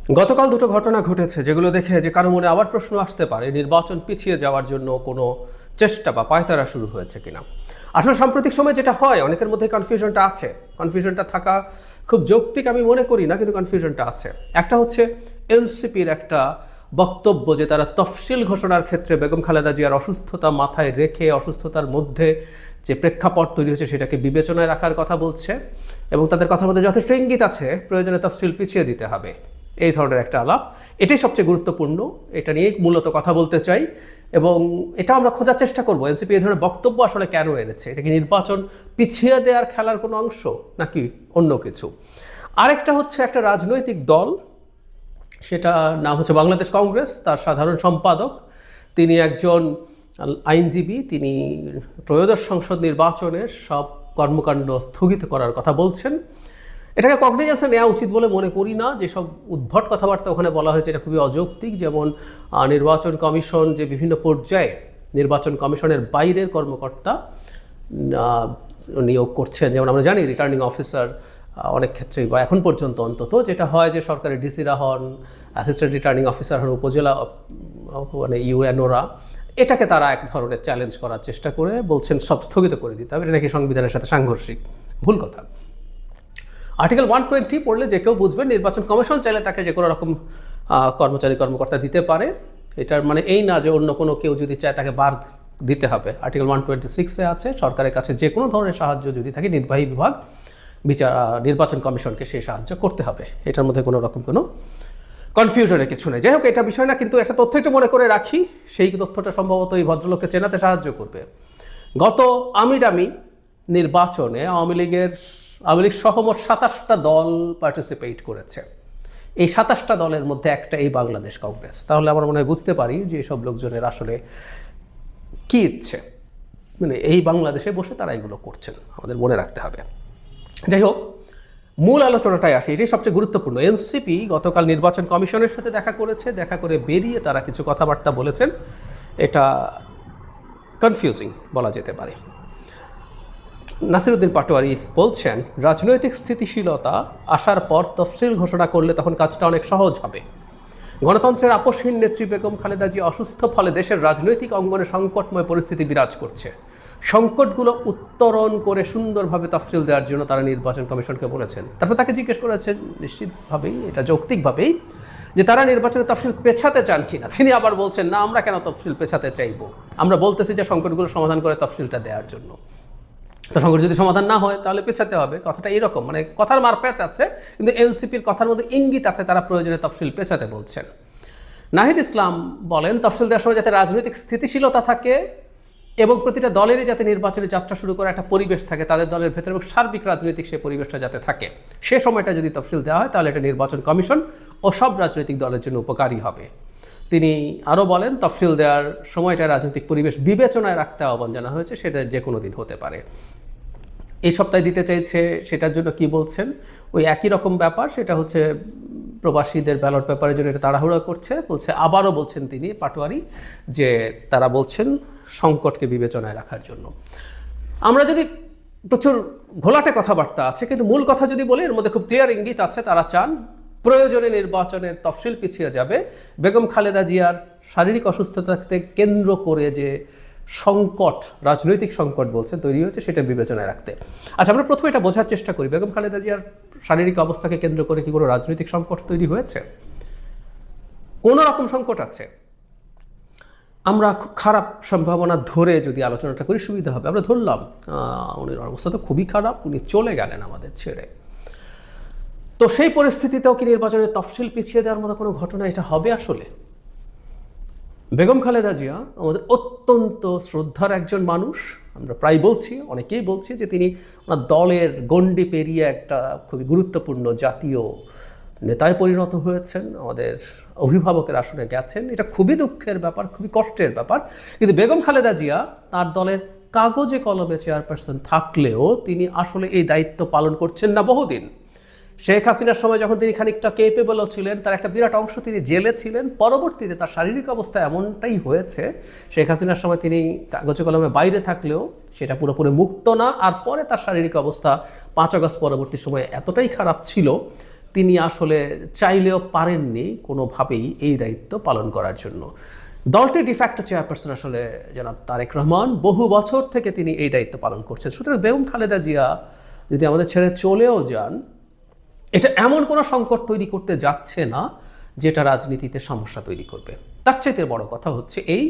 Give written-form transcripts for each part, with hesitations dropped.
গতকাল দুটো ঘটনা ঘটেছে যেগুলো দেখে যে কারো মনে আবার প্রশ্ন আসতে পারে নির্বাচন পিছিয়ে যাওয়ার জন্য কোনো চেষ্টা বা পায়তারা শুরু হয়েছে কিনা। আসলে সাম্প্রতিক সময় যেটা হয়, অনেকের মধ্যে কনফিউশনটা আছে। কনফিউশনটা থাকা খুব যৌক্তিক আমি মনে করি না, কিন্তু কনফিউশনটা আছে। একটা হচ্ছে এনসিপির একটা বক্তব্য যে তারা তফসিল ঘোষণার ক্ষেত্রে বেগম খালেদা জিয়ার অসুস্থতা মাথায় রেখে অসুস্থতার মধ্যে যে প্রেক্ষাপট তৈরি হয়েছে সেটাকে বিবেচনায় রাখার কথা বলছে, এবং তাদের কথার মধ্যে যথেষ্ট ইঙ্গিত আছে প্রয়োজনে তফসিল পিছিয়ে দিতে হবে। এই ধরনের একটা আলাপ, এটাই সবচেয়ে গুরুত্বপূর্ণ। এটা নিয়েই মূলত কথা বলতে চাই, এবং এটা আমরা খোঁজার চেষ্টা করবো এনসিপি এই ধরনের বক্তব্য আসলে কেন এনেছে। এটা কি নির্বাচন পিছিয়ে দেওয়ার খেলার কোনো অংশ, নাকি অন্য কিছু? আরেকটা হচ্ছে একটা রাজনৈতিক দল, সেটা নাম হচ্ছে বাংলাদেশ কংগ্রেস। তার সাধারণ সম্পাদক তিনি একজন আইনজীবী। তিনি ত্রয়োদশ সংসদ নির্বাচনের সব কর্মকাণ্ড স্থগিত করার কথা বলছেন। এটাকে কগনিজেন্সে নেওয়া উচিত বলে মনে করি না। যেসব উদ্ভট কথাবার্তা ওখানে বলা হয়েছে এটা খুবই অযৌক্তিক। যেমন নির্বাচন কমিশন যে বিভিন্ন পর্যায়ে নির্বাচন কমিশনের বাইরের কর্মকর্তা নিয়োগ করছেন, যেমন আমরা জানি রিটার্নিং অফিসার অনেক ক্ষেত্রেই, বা এখন পর্যন্ত অন্তত যেটা হয় যে সরকারি ডিসিরা হন, অ্যাসিস্ট্যান্ট রিটার্নিং অফিসার হন, উপজেলা মানে ইউএনওরা, এটাকে তারা এক ধরনের চ্যালেঞ্জ করার চেষ্টা করে বলছেন সব স্থগিত করে দিতে হবে। এটা নাকি সংবিধানের সাথে সাংঘর্ষিক। ভুল কথা। আর্টিকেল 120 পড়লে যে কেউ বুঝবেন নির্বাচন কমিশন চাইলে তাকে যে কোনো রকম কর্মকর্তা দিতে পারে। এটার মানে এই না যে অন্য কোনো কেউ যদি চায় তাকে বার দিতে হবে। আর্টিকেল 126-এ আছে সরকারের কাছে যে কোনো ধরনের সাহায্য যদি থাকে নির্বাহী বিভাগ নির্বাচন কমিশনকে সেই সাহায্য করতে হবে। এটার মধ্যে কোনো রকম কোনো কনফিউশনের কিছু নেই। যাই হোক, এটা বিষয় না, কিন্তু একটা তথ্য একটু মনে করে রাখি। সেই তথ্যটা সম্ভবত এই ভদ্রলোককে চেনাতে সাহায্য করবে। গত আমিরামি নির্বাচনে আওয়ামী লীগ সহ মোট 27টা দল পার্টিসিপেট করেছে। এই 27টা দলের মধ্যে একটা এই বাংলাদেশ কংগ্রেস। তাহলে আমরা মনে হয় বুঝতে পারি যে এসব লোকজনের আসলে কী ইচ্ছে, মানে এই বাংলাদেশে বসে তারা এগুলো করছেন, আমাদের মনে রাখতে হবে। যাই হোক, মূল আলোচনাটাই আসে, এটাই সবচেয়ে গুরুত্বপূর্ণ। এনসিপি গতকাল নির্বাচন কমিশনের সাথে দেখা করেছে। দেখা করে বেরিয়ে তারা কিছু কথাবার্তা বলেছেন। এটা কনফিউজিং বলা যেতে পারে। নাসিরউদ্দিন পাটোয়ারি বলছেন, রাজনৈতিক স্থিতিশীলতা আসার পর তফসিল ঘোষণা করলে তখন কাজটা অনেক সহজ হবে। গণতন্ত্রের আপসহীন নেত্রী বেগম খালেদা জিয়া অসুস্থ, ফলে দেশের রাজনৈতিক অঙ্গনে সংকটময় পরিস্থিতি বিরাজ করছে। সংকটগুলো উত্তরণ করে সুন্দরভাবে তফসিল দেওয়ার জন্য তারা নির্বাচন কমিশনকে বলেছেন। তারপর তাকে জিজ্ঞেস করেছেন নিশ্চিতভাবেই, এটা যৌক্তিকভাবেই, যে তারা নির্বাচনের তফসিল পেছাতে চান কিনা। তিনি আবার বলছেন, না, আমরা কেন তফসিল পেছাতে চাইব, আমরা বলতেছি যে সংকটগুলো সমাধান করে তফসিলটা দেওয়ার জন্য। তো সংকট যদি সমাধান না হয় তাহলে পেছাতে হবে। কথাটা এরকম, মানে কথার মারপ্যাচ আছে, কিন্তু এনসিপির কথার মধ্যে ইঙ্গিত আছে তারা প্রয়োজনে তফসিল পেছাতে বলছেন। নাহিদ ইসলাম বলেন, তফসিল দেওয়ার সময় যাতে রাজনৈতিক স্থিতিশীলতা থাকে এবং প্রতিটা দলেরই যাতে নির্বাচনী যাত্রা শুরু করার একটা পরিবেশ থাকে তাদের দলের ভেতরে, এবং সার্বিক রাজনৈতিক সেই পরিবেশটা যাতে থাকে, সে সময়টা যদি তফসিল দেওয়া হয় তাহলে এটা নির্বাচন কমিশন ও সব রাজনৈতিক দলের জন্য উপকারী হবে। তিনি আরও বলেন, তফসিল দেওয়ার সময়টা রাজনৈতিক পরিবেশ বিবেচনায় রাখতে আহ্বান জানা হয়েছে, সেটা যে কোনো দিন হতে পারে। এই সপ্তাহে দিতে চাইছে, সেটার জন্য কি বলছেন, ওই একই রকম ব্যাপার, সেটা হচ্ছে প্রবাসীদের ব্যালট পেপারের জন্য এটা তাড়াহুড়া করছে। আবারও বলছেন তিনি পাটোয়ারি, যে তারা বলছেন সংকটকে বিবেচনায় রাখার জন্য। আমরা যদি প্রচুর ঘোলাটে কথাবার্তা আছে, কিন্তু মূল কথা যদি বলি, এর মধ্যে খুব ক্লিয়ার ইঙ্গিত আছে। তারা চান প্রয়োজনে নির্বাচনের তফসিল পিছিয়ে যাবে। বেগম খালেদা জিয়ার শারীরিক অসুস্থতাকে কেন্দ্র করে যে সংকট, রাজনৈতিক সংকট বলছেন তৈরি হয়েছে, সেটা বিবেচনায় রাখতে। আচ্ছা, আমরা প্রথমে এটা বোঝার চেষ্টা করি, বেগম খালেদা জিয়ার শারীরিক অবস্থাকে কেন্দ্র করে কি কোনো রাজনৈতিক সংকট তৈরি হয়েছে? কোনো রকম সংকট আছে? আমরা খুব খারাপ সম্ভাবনা ধরে যদি আলোচনাটা করি সুবিধা হবে। আমরা ধরলাম উনির অবস্থা তো খুবই খারাপ, উনি চলে গেলেন আমাদের ছেড়ে। তো সেই পরিস্থিতিতেও কি নির্বাচনের তফসিল পিছিয়ে দেওয়ার মতো কোনো ঘটনা এটা হবে আসলে? বেগম খালেদা জিয়া আমাদের অত্যন্ত শ্রদ্ধার একজন মানুষ। আমরা প্রায় বলছি, অনেকেই বলছি যে তিনি ওনার দলের গণ্ডি পেরিয়ে একটা খুবই গুরুত্বপূর্ণ জাতীয় নেতায় পরিণত হয়েছেন, আমাদের অভিভাবকের আসনে গেছেন। এটা খুবই দুঃখের ব্যাপার, খুবই কষ্টের ব্যাপার। কিন্তু বেগম খালেদা জিয়া তার দলের কাগজে কলমে চেয়ারপারসন থাকলেও তিনি আসলে এই দায়িত্ব পালন করছেন না বহুদিন। শেখ হাসিনার সময় যখন তিনি খানিকটা কেপেবলও ছিলেন, তার একটা বিরাট অংশ তিনি জেলে ছিলেন। পরবর্তীতে তার শারীরিক অবস্থা এমনটাই হয়েছে, শেখ হাসিনার সময় তিনি কাগজে কলমে বাইরে থাকলেও সেটা পুরোপুরি মুক্ত না। আর পরে তার শারীরিক অবস্থা 5 আগস্ট পরবর্তী সময়ে এতটাই খারাপ ছিল, তিনি আসলে চাইলেও পারেননি কোনোভাবেই এই দায়িত্ব পালন করার জন্য। দলটির ডিফ্যাক্টো চেয়ারপারসন আসলে জনাব তারেক রহমান বহু বছর থেকে তিনি এই দায়িত্ব পালন করছেন। সুতরাং বেগম খালেদা জিয়া যদি আমাদের ছেড়ে চলেও যান, এটা এমন কোনো সংকট তৈরি করতে যাচ্ছে না যেটা রাজনীতিতে সমস্যা তৈরি করবে। তার চাইতে বড় কথা হচ্ছে এই,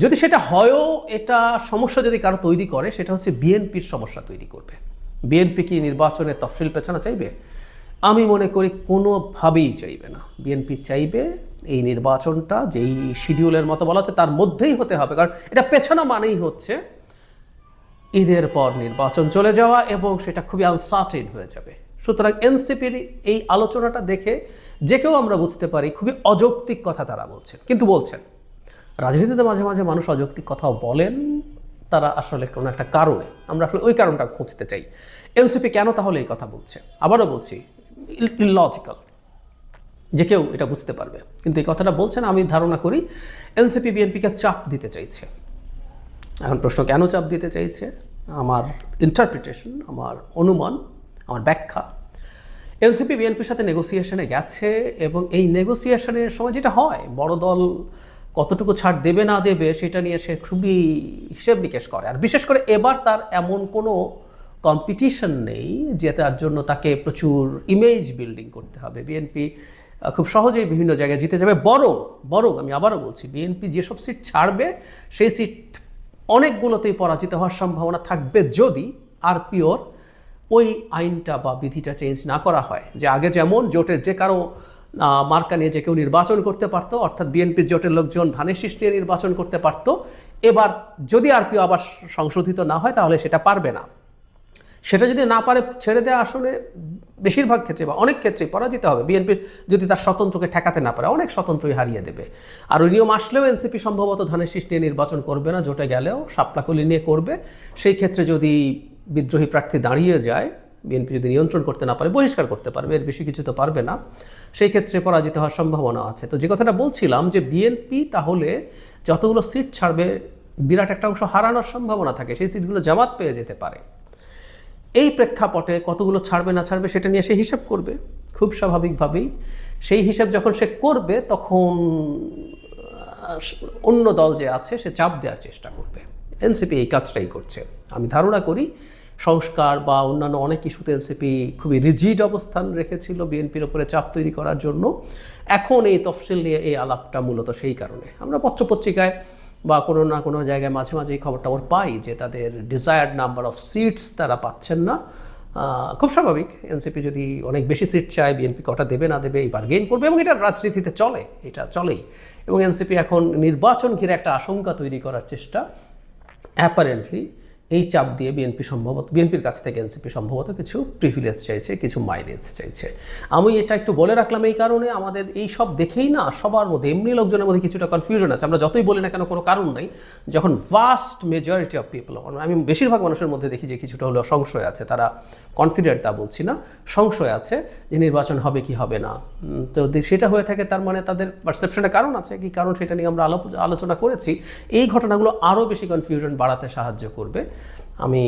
যদি সেটা হয়ও, এটা সমস্যা যদি কারো তৈরি করে, সেটা হচ্ছে বিএনপির সমস্যা তৈরি করবে। বিএনপি কি নির্বাচনের তফসিল পেছানো চাইবে? আমি মনে করি কোনোভাবেই চাইবে না। বিএনপি চাইবে এই নির্বাচনটা যেই শিডিউলের মতো বলা হচ্ছে তার মধ্যেই হতে হবে, কারণ এটা পেছানো মানেই হচ্ছে ঈদের পর নির্বাচন চলে যাওয়া এবং সেটা খুবই আনসার্টেন হয়ে যাবে। সুতরাং এনসিপির এই আলোচনাটা দেখে যে কেউ আমরা বুঝতে পারি খুবই অযৌক্তিক কথা তারা বলছেন, কিন্তু বলছেন। রাজনীতিতে মাঝে মাঝে মানুষ অযৌক্তিক কথাও বলেন, তারা আসলে কোনো একটা কারণে, আমরা আসলে ওই কারণটা খুঁজতে চাই। এনসিপি কেন তাহলে এই কথা বলছে? আবারও বলছি, ইললজিক্যাল, যে কেউ এটা বুঝতে পারবে, কিন্তু এই কথাটা বলছেন আমি ধারণা করি এনসিপি বিএনপিকে চাপ দিতে চাইছে। এখন প্রশ্ন, কেন চাপ দিতে চাইছে? আমার ইন্টারপ্রিটেশন, আমার অনুমান, আমার ব্যাখ্যা, এনসিপি বিএনপির সাথে নেগোসিয়েশনে গেছে এবং এই নেগোসিয়েশনের সময় যেটা হয়, বড় দল কতটুকু ছাড় দেবে না দেবে সেটা নিয়ে সে খুবই হিসেব নিকেশ করে। আর বিশেষ করে এবার তার এমন কোনো কম্পিটিশন নেই যে তার জন্য তাকে প্রচুর ইমেজ বিল্ডিং করতে হবে। বিএনপি খুব সহজেই বিভিন্ন জায়গায় জিতে যাবে। বরং আমি আবারও বলছি, বিএনপি যেসব সিট ছাড়বে সেই সিট অনেকগুলোতেই পরাজিত হওয়ার সম্ভাবনা থাকবে যদি আরপিওর ওই আইনটা বা বিধিটা চেঞ্জ না করা হয়। যে আগে যেমন জোটের যে কারো মার্কা নিয়ে যে কেউ নির্বাচন করতে পারতো, অর্থাৎ বিএনপির জোটের লোকজন ধানের শীষ নিয়ে নির্বাচন করতে পারতো, এবার যদি আরপিও আবার সংশোধিত না হয় তাহলে সেটা পারবে না। সেটা যদি না পারে ছেড়ে দেওয়া আসলে বেশিরভাগ ক্ষেত্রে বা অনেক ক্ষেত্রেই পরাজিত হবে। বিএনপির যদি তার স্বতন্ত্রকে ঠেকাতে না পারে, অনেক স্বতন্ত্রই হারিয়ে দেবে। আর ওই নিয়ম আসলেও এনসিপি সম্ভবত ধানের শীষ নিয়ে নির্বাচন করবে না, জোটে গেলেও শাপলাকলি নিয়ে করবে। সেই ক্ষেত্রে যদি বিদ্রোহী প্রার্থী দাঁড়িয়ে যায়, বিএনপি যদি নিয়ন্ত্রণ করতে না পারে, বহিষ্কার করতে পারবে, এর বেশি কিছু তো পারবে না, সেই ক্ষেত্রে পরাজিত হওয়ার সম্ভাবনা আছে। তো যে কথাটা বলছিলাম যে বিএনপি তাহলে যতগুলো সিট ছাড়বে বিরাট একটা অংশ হারানোর সম্ভাবনা থাকে, সেই সিটগুলো জামাত পেয়ে যেতে পারে। এই প্রেক্ষাপটে কতগুলো ছাড়বে না ছাড়বে সেটা নিয়ে সে হিসাব করবে খুব স্বাভাবিকভাবেই। সেই হিসাব যখন সে করবে তখন অন্য দল যে আছে সে চাপ দেওয়ার চেষ্টা করবে। এনসিপি এই কাজটাই করছে। আমি ধারণা করি সংস্কার বা অন্যান্য অনেক ইস্যুতে এনসিপি খুবই রিজিড অবস্থান রেখেছিল বিএনপির ওপরে চাপ তৈরি করার জন্য। এখন এই তফসিল নিয়ে এই আলাপটা মূলত সেই কারণে। আমরা পত্রপত্রিকায় বা কোনো না কোনো জায়গায় মাঝে মাঝে এই খবরটা পাই যে তাদের ডিজায়ার্ড নাম্বার অফ সিটস তারা পাচ্ছেন না। খুব স্বাভাবিক, এনসিপি যদি অনেক বেশি সিট চায়, বিএনপি কটা দেবে না দেবে এই বার্গেইন করবে, এবং এটা রাজনীতিতে চলে, এটা চলেই। এবং এনসিপি এখন নির্বাচন ঘিরে একটা আশঙ্কা তৈরি করার চেষ্টা, অ্যাপারেন্টলি এই চাপ দিয়ে বিএনপির কাছ থেকে এনসিপি সম্ভবত কিছু প্রিভিলেজ চাইছে, কিছু মাইলেজ চাইছে। আমি এটা একটু বলে রাখলাম এই কারণে, আমাদের এই সব দেখেই না সবার মধ্যে, এমনি লোকজনের মধ্যে কিছুটা কনফিউশন আছে। আমরা যতই বলি না কেন কোনো কারণ নাই, যখন ভাস্ট মেজরিটি অফ পিপল, আমি বেশিরভাগ মানুষের মধ্যে দেখি যে কিছুটা হলেও সংশয় আছে, তারা কনফিডেন্ট তা বলছি না, সংশয় আছে যে নির্বাচন হবে কি হবে না। তো সেটা হয়ে থাকে, তার মানে তাদের পারসেপশনের কারণ আছে। কি কারণ সেটা নিয়ে আমরা আলোচনা করেছি। এই ঘটনাগুলো আরও বেশি কনফিউশন বাড়াতে সাহায্য করবে। আমি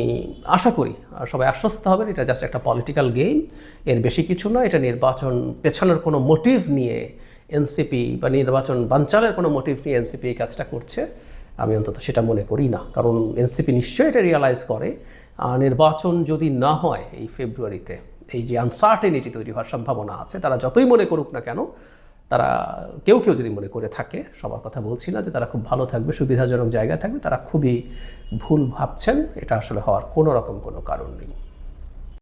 আশা করি সবাই আশ্বস্ত হবেন এটা জাস্ট একটা পলিটিক্যাল গেম, এর বেশি কিছু না। এটা নির্বাচন পেছানোর কোনো মোটিভ নিয়ে এনসিপি বা নির্বাচন বানচালের কোনো মোটিভ নিয়ে এনসিপি এই কাজটা করছে, আমি অন্তত সেটা মনে করি না। কারণ এনসিপি নিশ্চয়ই এটা রিয়ালাইজ করে নির্বাচন যদি না হয় এই ফেব্রুয়ারিতে, এই যে আনসার্টেনিটি তৈরি হওয়ার সম্ভাবনা আছে, তারা যতই মনে করুক না কেন, তারা কেউ যদি মনে করে থাকে, সবার কথা বলছি না, যে তারা খুব ভালো থাকবে, সুবিধাজনক জায়গায় থাকবে, তারা খুবই ভুল ভাবছেন। এটা আসলে হওয়ার কোনো রকম কোনো কারণ নেই।